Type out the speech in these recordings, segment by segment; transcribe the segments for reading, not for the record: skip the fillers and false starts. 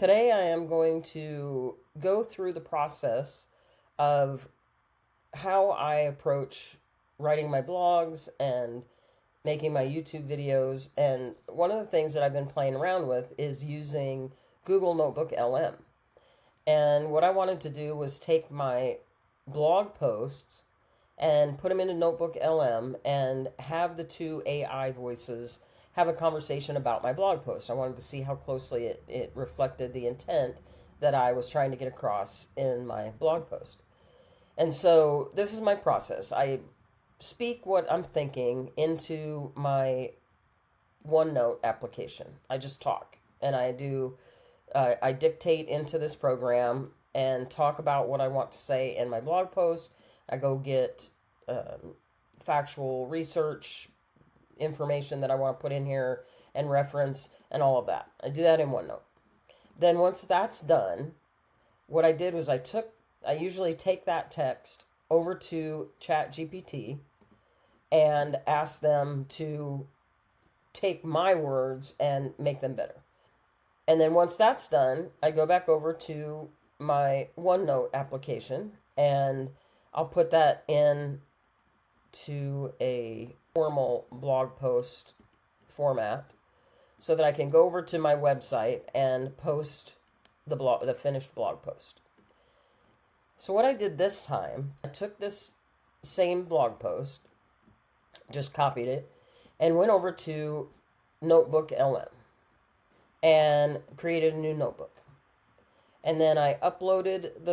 Today I am going to go through the process of how I approach writing my blogs and making my YouTube videos. And one of the things that I've been playing around with is using Google Notebook LM. And what I wanted to do was take my blog posts and put them into Notebook LM and have the two AI voices have a conversation about my blog post. I wanted to see how closely it reflected the intent that I was trying to get across in my blog post. And so this is my process. I speak what I'm thinking into my OneNote application. I just talk and I dictate into this program and talk about what I want to say in my blog post. I go get factual research information that I want to put in here and reference and all of that. I do that in OneNote. Then once that's done, what I did was I usually take that text over to ChatGPT and ask them to take my words and make them better. And then once that's done, I go back over to my OneNote application and I'll put that in to a formal blog post format so that I can go over to my website and post the finished blog post. So what I did this time, I took this same blog post, just copied it, and went over to NotebookLM and created a new notebook. And then I uploaded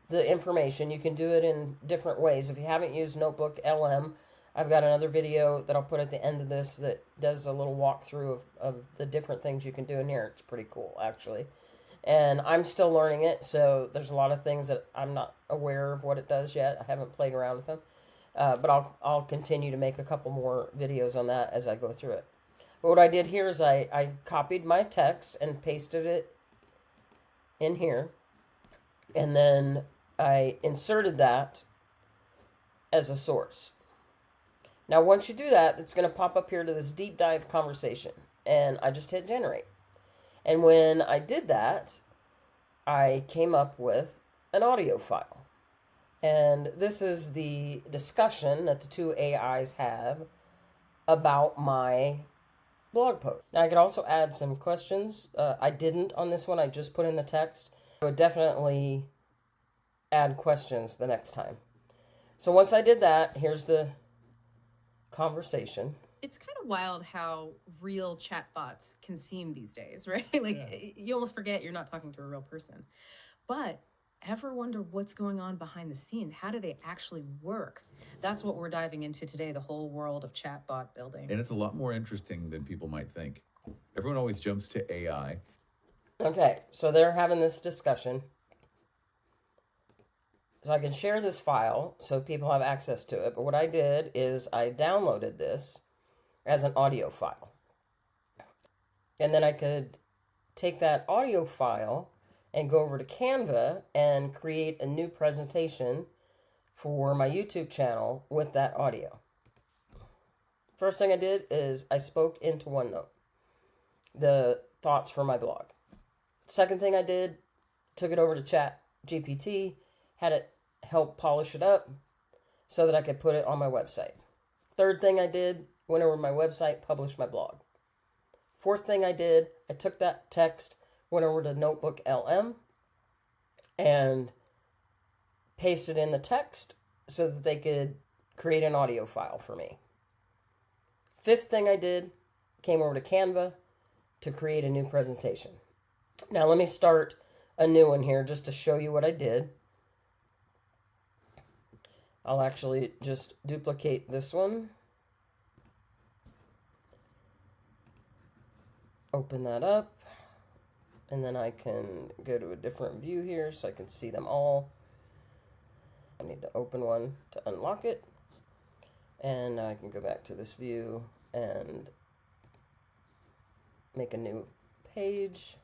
the information. You can do it in different ways. If you haven't used NotebookLM, I've got another video that I'll put at the end of this that does a little walkthrough of the different things you can do in here. It's pretty cool, actually. And I'm still learning it, so there's a lot of things that I'm not aware of what it does yet. I haven't played around with them. But I'll continue to make a couple more videos on that as I go through it. But what I did here is I copied my text and pasted it in here. And then I inserted that as a source. Now, once you do that, it's going to pop up here to this deep dive conversation. And I just hit generate. And when I did that, I came up with an audio file. And this is the discussion that the two AIs have about my blog post. Now, I could also add some questions. I didn't on this one. I just put in the text. I would definitely add questions the next time. So once I did that, here's the conversation. It's kind of wild how real chatbots can seem these days, right? You almost forget you're not talking to a real person. But ever wonder what's going on behind the scenes? How do they actually work? That's what we're diving into today, the whole world of chatbot building. And it's a lot more interesting than people might think. Everyone always jumps to AI. Okay, so they're having this discussion. So I can share this file so people have access to it. But what I did is I downloaded this as an audio file. And then I could take that audio file and go over to Canva and create a new presentation for my YouTube channel with that audio. First thing I did is I spoke into OneNote the thoughts for my blog. Second thing I did, took it over to ChatGPT, had it help polish it up so that I could put it on my website. Third thing I did, went over to my website, published my blog. Fourth thing I did, I took that text, went over to NotebookLM, and pasted in the text so that they could create an audio file for me. Fifth thing I did, came over to Canva to create a new presentation. Now let me start a new one here just to show you what I did. I'll actually just duplicate this one. Open that up. And then I can go to a different view here so I can see them all. I need to open one to unlock it. And I can go back to this view and make a new page.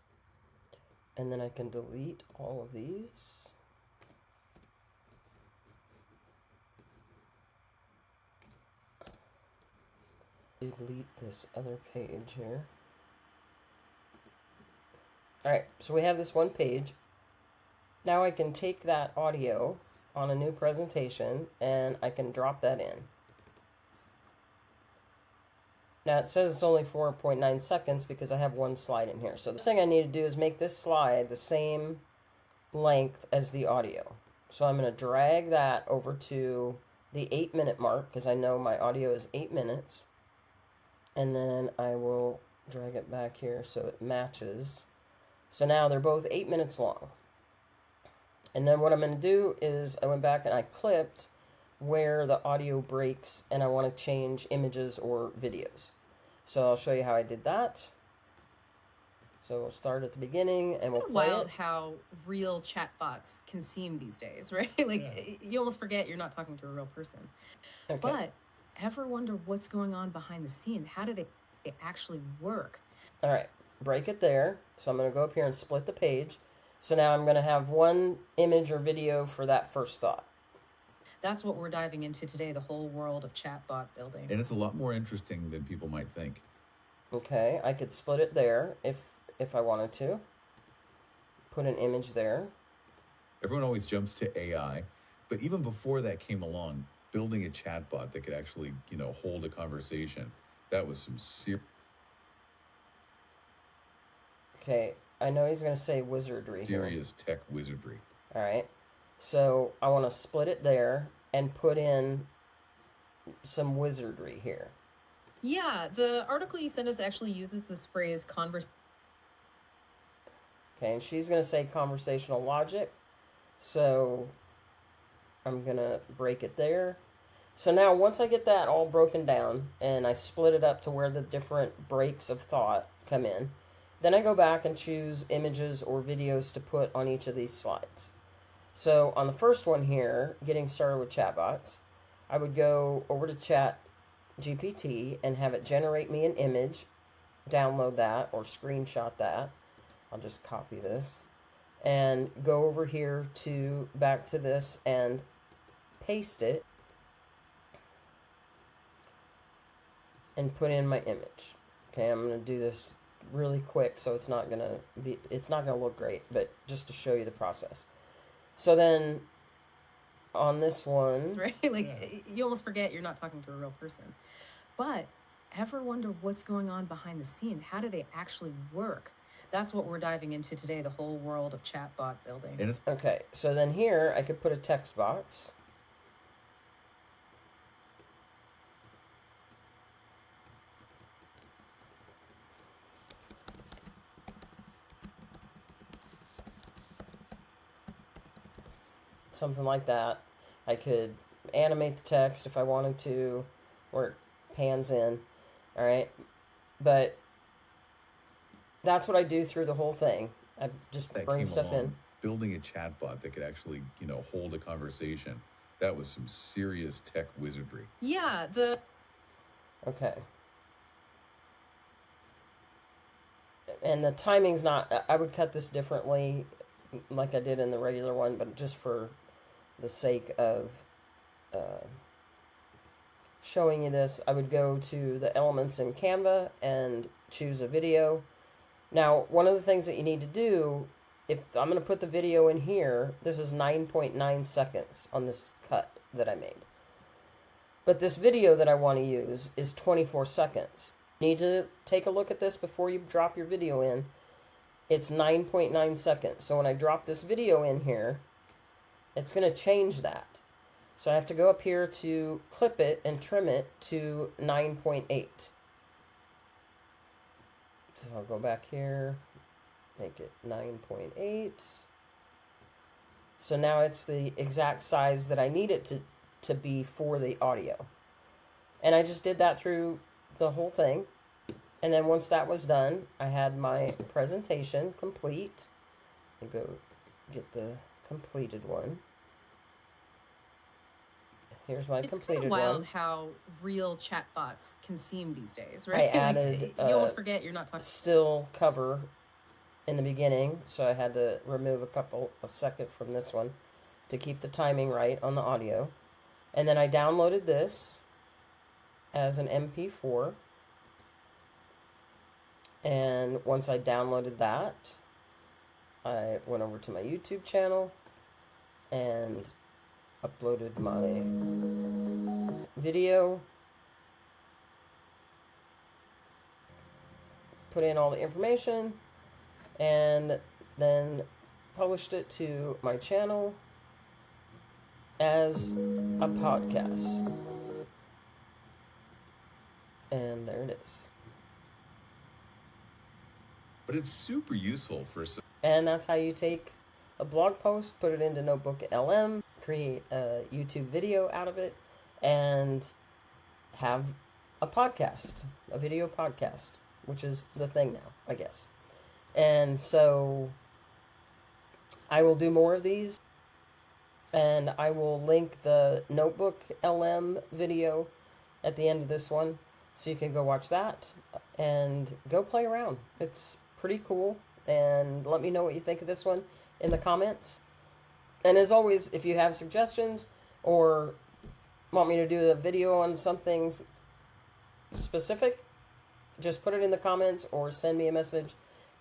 And then I can delete all of these. Delete this other page here. All right, so we have this one page. Now I can take that audio on a new presentation and I can drop that in. Now it says it's only 4.9 seconds because I have one slide in here. So the thing I need to do is make this slide the same length as the audio. So I'm going to drag that over to the 8-minute mark because I know my audio is 8 minutes. And then I will drag it back here so it matches. So now they're both 8 minutes long. And then what I'm going to do is I went back and I clipped where the audio breaks and I want to change images or videos. So I'll show you how I did that. So we'll start at the beginning and we'll play Wild it. how real chatbots can seem these days, right? You almost forget you're not talking to a real person. Okay. But ever wonder what's going on behind the scenes? How do they actually work? All right, break it there. So I'm going to go up here and split the page. So now I'm going to have one image or video for that first thought. That's what we're diving into today, the whole world of chatbot building. And it's a lot more interesting than people might think. Okay, I could split it there if I wanted to. Put an image there. Everyone always jumps to AI, but even before that came along, building a chatbot that could actually, hold a conversation, that was some Okay, I know he's going to say wizardry here. serious tech wizardry. All right, so I want to split it there and put in some wizardry here. Yeah, the article you sent us actually uses this phrase Okay, and she's going to say conversational logic. So I'm going to break it there. So now once I get that all broken down and I split it up to where the different breaks of thought come in, then I go back and choose images or videos to put on each of these slides. So on the first one here, getting started with chatbots, I would go over to Chat GPT and have it generate me an image, download that or screenshot that. I'll just copy this and go over here to back to this and paste it and put in my image. Okay, I'm going to do this really quick so it's not going to look great, but just to show you the process. So then on this one, right? You almost forget you're not talking to a real person. But ever wonder what's going on behind the scenes? How do they actually work? That's what we're diving into today, the whole world of chatbot building. And it's okay, so then here I could put a text box. Something like that. I could animate the text if I wanted to, or it pans in. All right, but that's what I do through the whole thing. I just that bring came stuff along, in. building a chatbot that could actually, hold a conversation, that was some serious tech wizardry. Yeah, Okay. And the timing's not, I would cut this differently like I did in the regular one, but just for the sake of showing you this, I would go to the elements in Canva and choose a video. Now, one of the things that you need to do, if I'm going to put the video in here, this is 9.9 seconds on this cut that I made. But this video that I want to use is 24 seconds. You need to take a look at this before you drop your video in. It's 9.9 seconds. So when I drop this video in here, it's going to change that. So I have to go up here to clip it and trim it to 9.8. So I'll go back here, make it 9.8. So now it's the exact size that I need it to be for the audio. And I just did that through the whole thing. And then once that was done, I had my presentation complete. I'll go get the completed one. Here's my completed one. It's kind of wild one. how real chatbots can seem these days, right? I added you almost forget you're not talking. Still cover in the beginning, so I had to remove a second from this one to keep the timing right on the audio. And then I downloaded this as an MP4. And once I downloaded that, I went over to my YouTube channel and uploaded my video, put in all the information, and then published it to my channel as a podcast. And there it is. But it's super useful for some. And that's how you take a blog post, put it into NotebookLM, create a YouTube video out of it, and have a podcast, a video podcast, which is the thing now, I guess. And so I will do more of these, and I will link the NotebookLM video at the end of this one, so you can go watch that and go play around. It's pretty cool, and let me know what you think of this one in the comments. And as always, if you have suggestions or want me to do a video on something specific, just put it in the comments or send me a message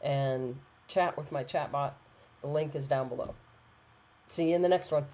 and chat with my chatbot. The link is down below. See you in the next one.